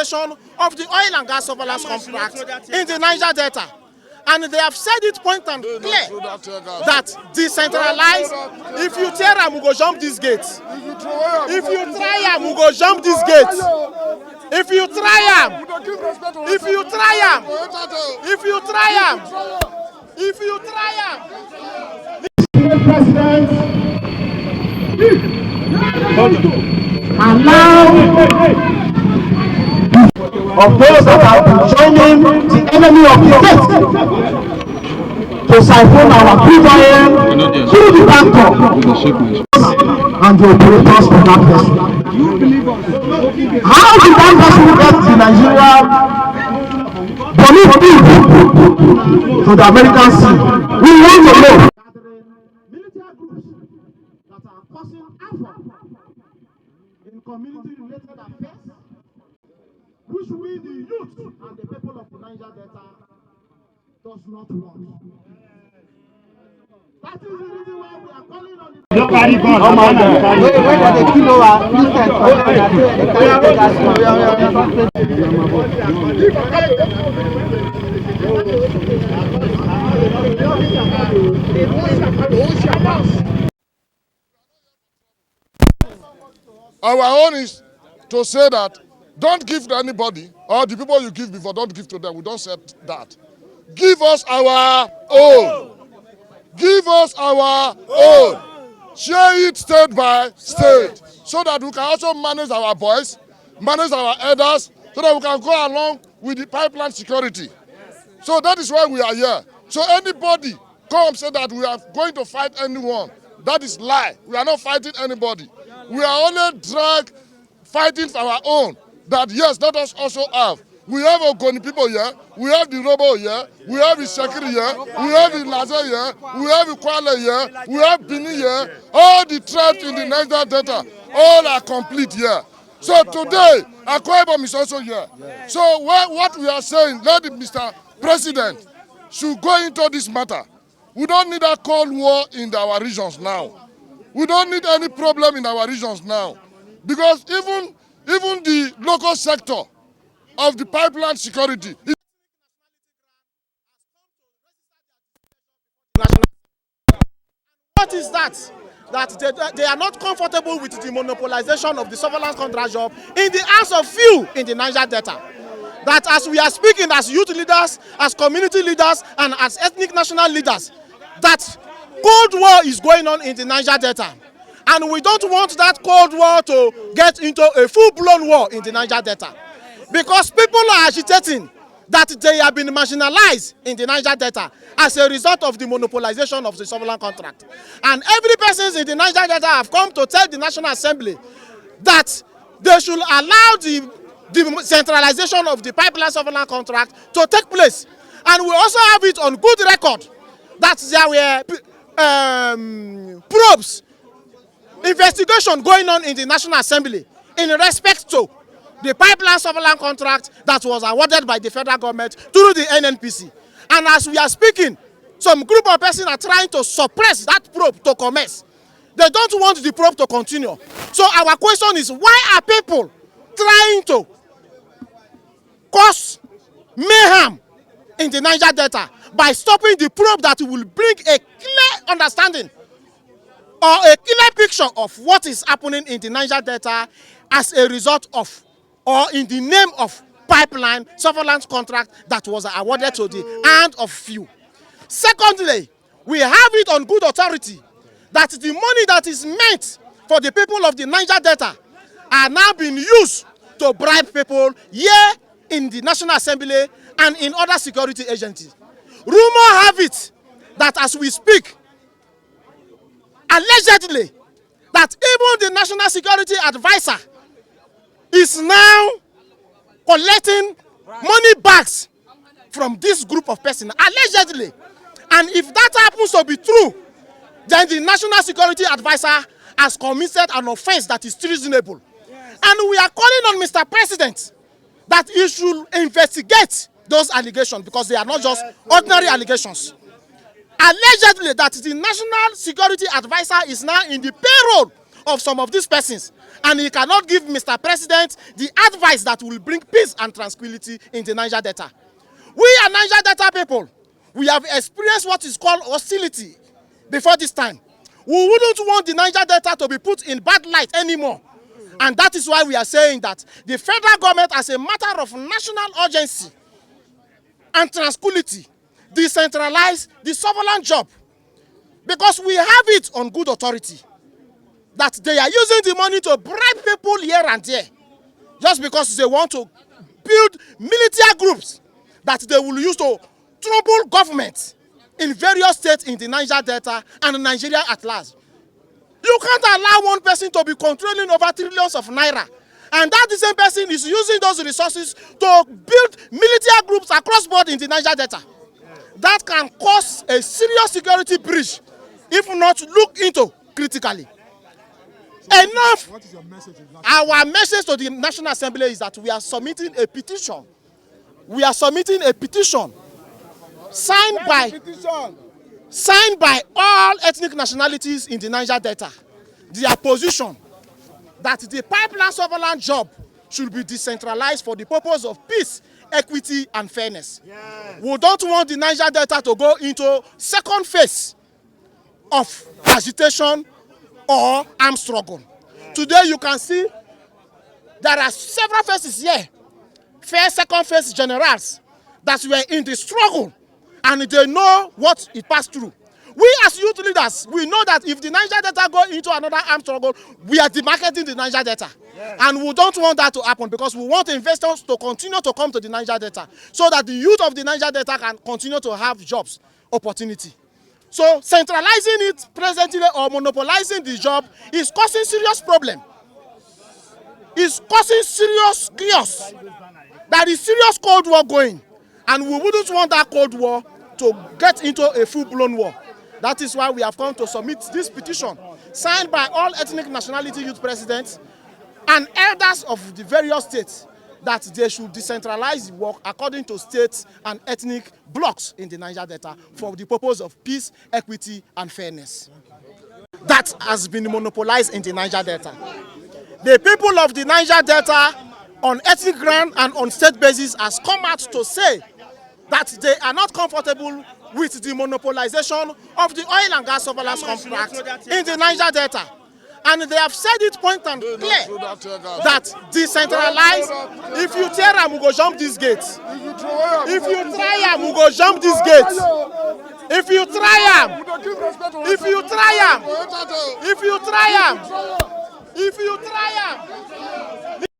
monopolization of the oil and gas surveillance contract in the Niger Delta. And they have said it point and clear that decentralized, if you tear them, we go jump this gate. If you try them, we go jump this gate. If you try them, if you try them, if you try them, if you try them. President, allow of those that have been joining the enemy of the state to siphon our crude oil through the back door and the operators for that vessel. How did that vessel get to Nigeria? To the American Sea. We want to know. Military groups that are causing havoc in community-related affairs, which we, the youth and the people of the Niger Delta, does not want. That is the reason why we are calling on the... Don't carry gun. Oh my God. Where are the kilo Our own is to say that don't give to anybody, or the people you give before, don't give to them. We don't say that. Give us our own. Give us our own. Share it state by state, so that we can also manage our boys, manage our elders, so that we can go along with the pipeline security. So that is why we are here. So anybody come say that we are going to fight anyone, that is lie. We are not fighting anybody. We are only fighting for our own. That yes, let us also have. We have Ogoni people here, we have the Robo here, we have the Shekiri here, we have the Naza here, we have the Kwale here, we have Bini here. All the tribes in the Niger Delta, all are complete here. So today, Akwa Ibom is also here. So what we are saying, let Mr. President should go into this matter. We don't need a cold war in our regions now. We don't need any problem in our regions now. Because even the local sector of the pipeline security. What is that? That they are not comfortable with the monopolization of the surveillance contract job in the hands of few in the Niger Delta. That as we are speaking as youth leaders, as community leaders, and as ethnic national leaders, that Cold War is going on in the Niger Delta. And we don't want that Cold War to get into a full-blown war in the Niger Delta. Because people are agitating that they have been marginalized in the Niger Delta as a result of the monopolization of the surveillance contract. And every person in the Niger Delta have come to tell the National Assembly that they should allow the decentralization of the pipeline surveillance contract to take place. And we also have it on good record that there were probes, investigation going on in the National Assembly in respect to the pipeline surveillance contract that was awarded by the federal government through the NNPC. And as we are speaking, some group of persons are trying to suppress that probe to commence. They don't want the probe to continue. So our question is, why are people trying to cause mayhem in the Niger Delta by stopping the probe that will bring a clear understanding or a clear picture of what is happening in the Niger Delta as a result of or in the name of pipeline surveillance contract that was awarded to the hand of few. Secondly, we have it on good authority that the money that is meant for the people of the Niger Delta are now being used to bribe people here in the National Assembly and in other security agencies. Rumor have it that as we speak, allegedly, that even the National Security Advisor is now collecting money bags from this group of persons, allegedly. And if that happens to be true, then the National Security Advisor has committed an offense that is treasonable. And we are calling on Mr. President that he should investigate those allegations, because they are not just ordinary allegations. Allegedly that the National Security Advisor is now in the payroll of some of these persons, and he cannot give Mr. President the advice that will bring peace and tranquility in the Niger Delta. We are Niger Delta people. We have experienced what is called hostility before this time. We wouldn't want the Niger Delta to be put in bad light anymore. And that is why we are saying that the federal government, as a matter of national urgency and tranquility, decentralize the sovereign job. Because we have it on good authority that they are using the money to bribe people here and there just because they want to build military groups that they will use to trouble government in various states in the Niger Delta and Nigeria at large. You can't allow one person to be controlling over trillions of naira, and that the same person is using those resources to build military groups across board in the Niger Delta. That can cause a serious security breach if not looked into critically. Enough. What is your message? Our message to the National Assembly is that we are submitting a petition. We are submitting a petition signed by all ethnic nationalities in the Niger Delta. Their position that the pipeline sovereign job should be decentralized for the purpose of peace, equity, and fairness. Yes. We don't want the Niger Delta to go into second phase of agitation or armed struggle. Yes. Today you can see there are several phases here. First, second phase generals that were in the struggle, and they know what it passed through. We as youth leaders, we know that if the Niger Delta go into another armed struggle, we are demarketing the Niger Delta. Yes. And we don't want that to happen because we want investors to continue to come to the Niger Delta so that the youth of the Niger Delta can continue to have jobs, opportunity. So centralizing it presently or monopolizing the job is causing serious problem. It's causing serious chaos. There is serious Cold War going, and we wouldn't want that Cold War to get into a full-blown war. That is why we have come to submit this petition signed by all ethnic nationality youth presidents and elders of the various states that they should decentralize the work according to states and ethnic blocks in the Niger Delta for the purpose of peace, equity, and fairness. That has been monopolized in the Niger Delta. The people of the Niger Delta on ethnic ground and on state basis has come out to say that they are not comfortable with the monopolization of the oil and gas surveillance contract in the Niger Delta. And they have said it point and clear that decentralized, if you tear them, we go jump these gates. If you try them, we go jump these gates. If you try them, if you try them, if you try them, if you try them.